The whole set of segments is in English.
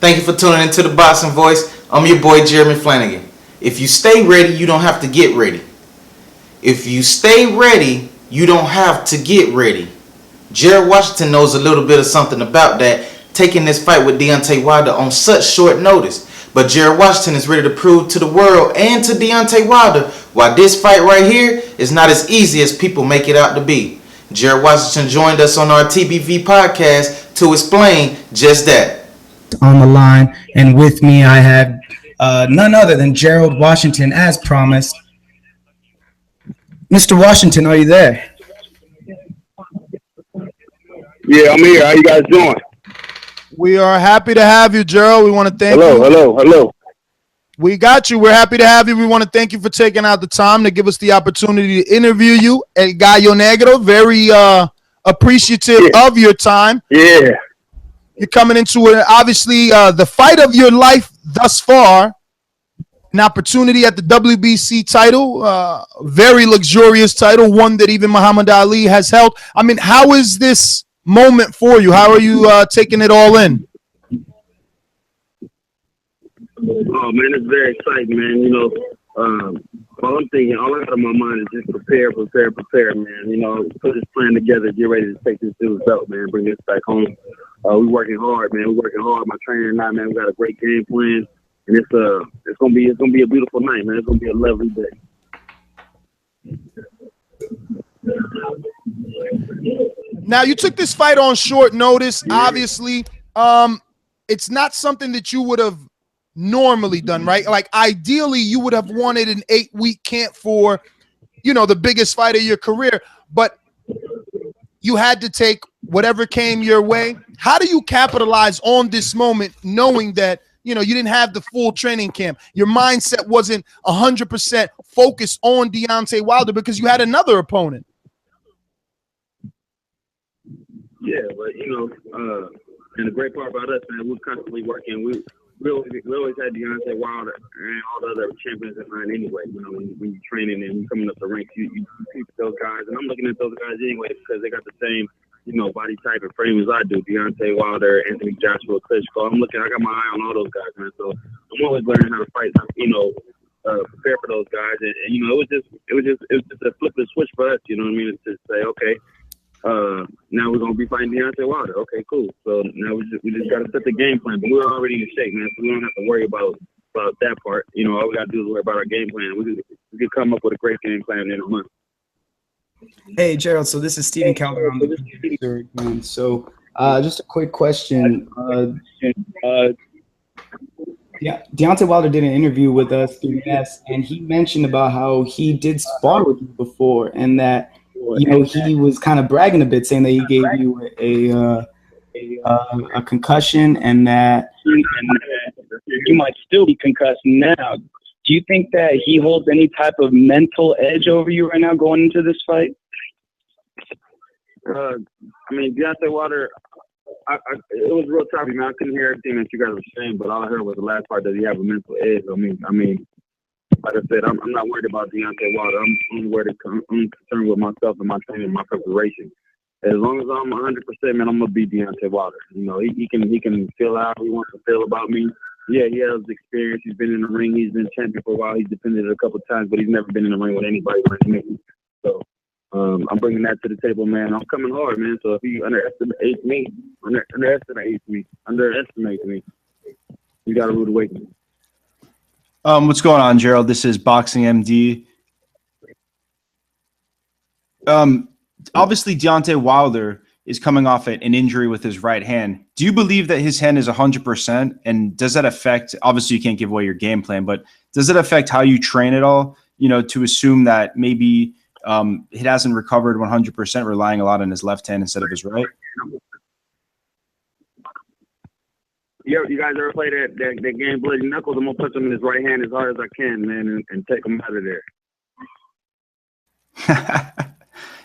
Thank you for tuning into the Boxing Voice. I'm your boy Jeremy Flanagan. If you stay ready, you don't have to get ready. If you stay ready, you don't have to get ready. Gerald Washington knows a little bit of something about that, taking this fight with Deontay Wilder on such short notice. But Gerald Washington is ready to prove to the world and to Deontay Wilder why this fight right here is not as easy as people make it out to be. Gerald Washington joined us on our TBV podcast to explain just that. On the line, and with me I have none other than Gerald Washington, as promised. Mr. Washington, are you there? Yeah, I'm here. How you guys doing? We are happy to have you, Gerald. We want to thank you. Hello. We got you. We're happy to have you. We want to thank you for taking out the time to give us the opportunity to interview you. El Gallo Negro, very appreciative of your time. Yeah. You're coming into it, obviously, the fight of your life thus far, an opportunity at the WBC title, very luxurious title, one that even Muhammad Ali has held. I mean, how is this moment for you? How are you taking it all in? Oh, man, it's very exciting, man. You know, all I'm thinking, all I got in my mind is just prepare, man. You know, put this plan together, get ready to take this dude's belt, man, bring this back home. We working hard, man. We working hard. My trainer and I, man, we got a great game plan, and it's gonna be a beautiful night, man. It's gonna be a lovely day. Now, you took this fight on short notice. Obviously, it's not something that you would have normally done, right? Like, ideally, you would have wanted an 8-week camp for, the biggest fight of your career, but you had to take whatever came your way. How do you capitalize on this moment, knowing that, you didn't have the full training camp? Your mindset wasn't 100% focused on Deontay Wilder because you had another opponent. Yeah, but, and the great part about us, man, we're constantly working. We always had Deontay Wilder and all the other champions in mind anyway. When you're training and you're coming up the ranks, you compete with those guys. And I'm looking at those guys anyway because they got the same, body type and frame as I do. Deontay Wilder, Anthony Joshua, Klitschko. I got my eye on all those guys, man. So I'm always learning how to fight, prepare for those guys. And it was just a flip of the switch for us, you know what I mean? To say, okay, now we're gonna be fighting Deontay Wilder. Okay, cool. So now we just gotta set the game plan. But we're already in shape, man. So we don't have to worry about that part. All we gotta do is worry about our game plan. We could come up with a great game plan in a month. Hey, Gerald. So this is Stephen Calderon. So just a quick question. Yeah, Deontay Wilder did an interview with us through Ness, and he mentioned about how he did spar with you before, and that he was kind of bragging a bit, saying that he gave you a concussion, and that you might still be concussed now. Do you think that he holds any type of mental edge over you right now going into this fight? Deontay Wilder, it was real choppy, man. I couldn't hear everything that you guys were saying, but all I heard was the last part that he have a mental edge. Like I said, I'm not worried about Deontay Wilder. I'm concerned with myself and my training and my preparation. As long as I'm 100%, man, I'm gonna beat Deontay Wilder. He can feel how he wants to feel about me. Yeah, he has experience. He's been in the ring. He's been champion for a while. He's defended it a couple of times, but he's never been in the ring with anybody like me. So I'm bringing that to the table, man. I'm coming hard, man. So if he underestimates me, you got a rude awakening. What's going on, Gerald? This is Boxing MD. Obviously, Deontay Wilder is coming off an injury with his right hand. Do you believe that his hand is 100%? And does that affect, obviously you can't give away your game plan, but does it affect how you train at all? To assume that maybe it hasn't recovered 100%, relying a lot on his left hand instead of his right? You guys ever play that game Bloody Knuckles? I'm going to punch him in his right hand as hard as I can, man, and take him out of there.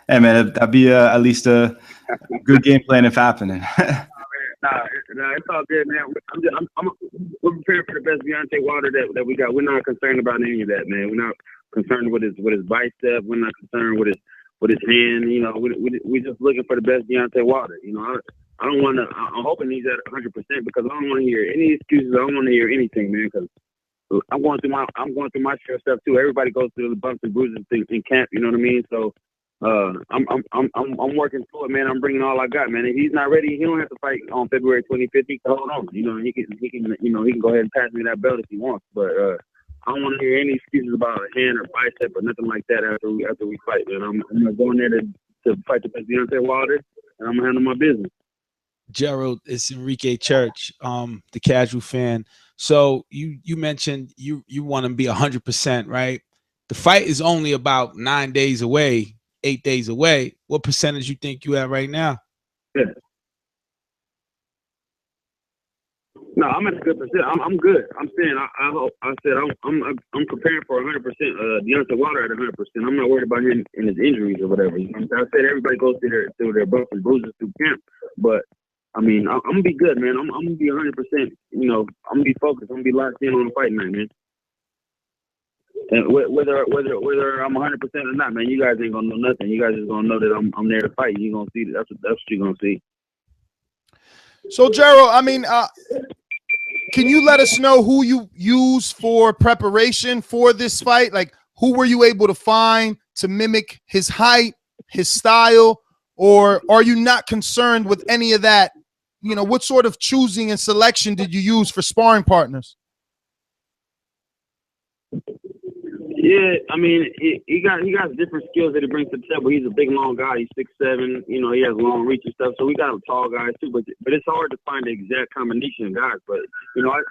Hey, man, that'd be at least a good game plan if happening. Nah, it's all good, man. We're prepared for the best Deontay Wilder that we got. We're not concerned about any of that, man. We're not concerned with his bicep. We're not concerned with his hand. We're just looking for the best Deontay Wilder. don't want to. I'm hoping he's at 100% because I don't want to hear any excuses. I don't want to hear anything, man. Because I'm going through my share of stuff too. Everybody goes through the bumps and bruises in camp. You know what I mean? So I'm working through it, man. I'm bringing all I got, man. If he's not ready, he don't have to fight on February 25th. He can hold on. You know, he can go ahead and pass me that belt if he wants. But I don't want to hear any excuses about a hand or bicep or nothing like that after we fight, man. I'm gonna go in there to fight the best Deontay Wilder, and I'm gonna handle my business. Gerald, it's Enrique Church, the casual fan. So you mentioned you want to be 100%, right? The fight is only about 9 days away, 8 days away. What percentage you think you at right now? Yeah. No, I'm at a good percent. I'm good. I'm saying I'm preparing for 100%. Deontay Wilder at 100%. I'm not worried about him and his injuries or whatever. You know what I said everybody goes through their bumps and bruises through camp, but I mean, I'm gonna be good, man. I'm gonna be 100%. You know, I'm gonna be focused. I'm gonna be locked in on the fight night, man. And whether I'm 100% or not, man, you guys ain't gonna know nothing. You guys just gonna know that I'm there to fight. You gonna see that. That's what you're gonna see. So, Gerald, I mean, can you let us know who you use for preparation for this fight? Like, who were you able to find to mimic his height, his style, or are you not concerned with any of that? You know, what sort of choosing and selection did you use for sparring partners? Yeah, I mean, he got different skills that he brings to the table. He's a big, long guy. He's 6'7". You know, he has long reach and stuff. So we got tall guys too. But it's hard to find the exact combination of guys. But you know, I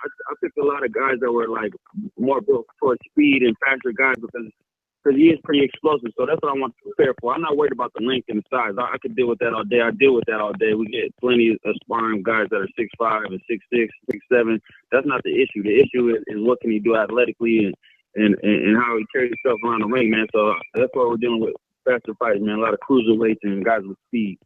picked a lot of guys that were like more built for speed and faster guys because he is pretty explosive. So that's what I want to prepare for. I'm not worried about the length and the size. I could deal with that all day. I deal with that all day. We get plenty of sparring guys that are 6'5" and 6'6", 6'7". That's not the issue. The issue is what can he do athletically and how he carries himself around the ring, man. So that's why we're dealing with faster fights, man. A lot of cruiserweights and guys with speed.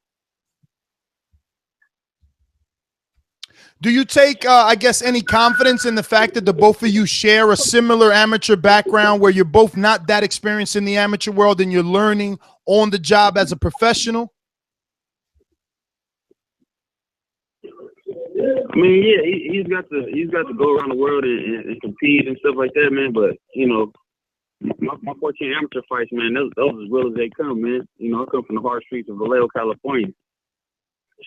Do you take, I guess, any confidence in the fact that the both of you share a similar amateur background where you're both not that experienced in the amateur world and you're learning on the job as a professional? I mean, yeah, he's got to go around the world and compete and stuff like that, man. But you know, my 14 amateur fights, man, those as real as they come, man. You know, I come from the hard streets of Vallejo, California.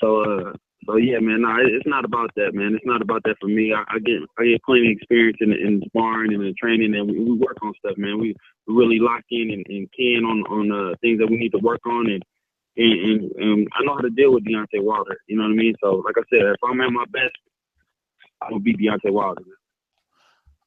So yeah, man, no, it's not about that, man. It's not about that for me. I get plenty of experience in sparring and in training, and we work on stuff, man. We really lock in and key in on things that we need to work on, and I know how to deal with Deontay Wilder. You know what I mean? So, like I said, if I'm at my best, I will beat Deontay Wilder.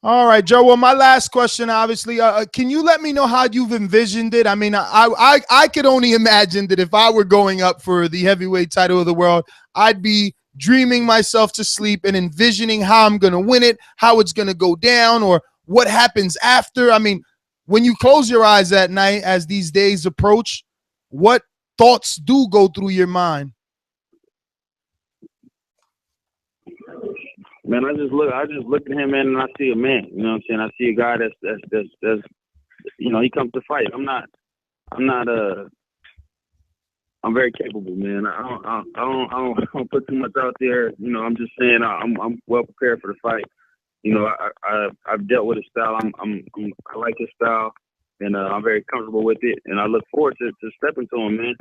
All right, Joe. Well, my last question, obviously, can you let me know how you've envisioned it? I mean, I could only imagine that if I were going up for the heavyweight title of the world, I'd be dreaming myself to sleep and envisioning how I'm going to win it, how it's going to go down, or what happens after. I mean, when you close your eyes at night as these days approach, what thoughts do go through your mind? Man, I just look at him, man, and I see a man. You know what I'm saying? I see a guy that's you know, he comes to fight. I'm very capable, man. I don't put too much out there. You know, I'm just saying I'm well prepared for the fight. You know, I've dealt with his style. I like his style, and I'm very comfortable with it. And I look forward to stepping to him, man.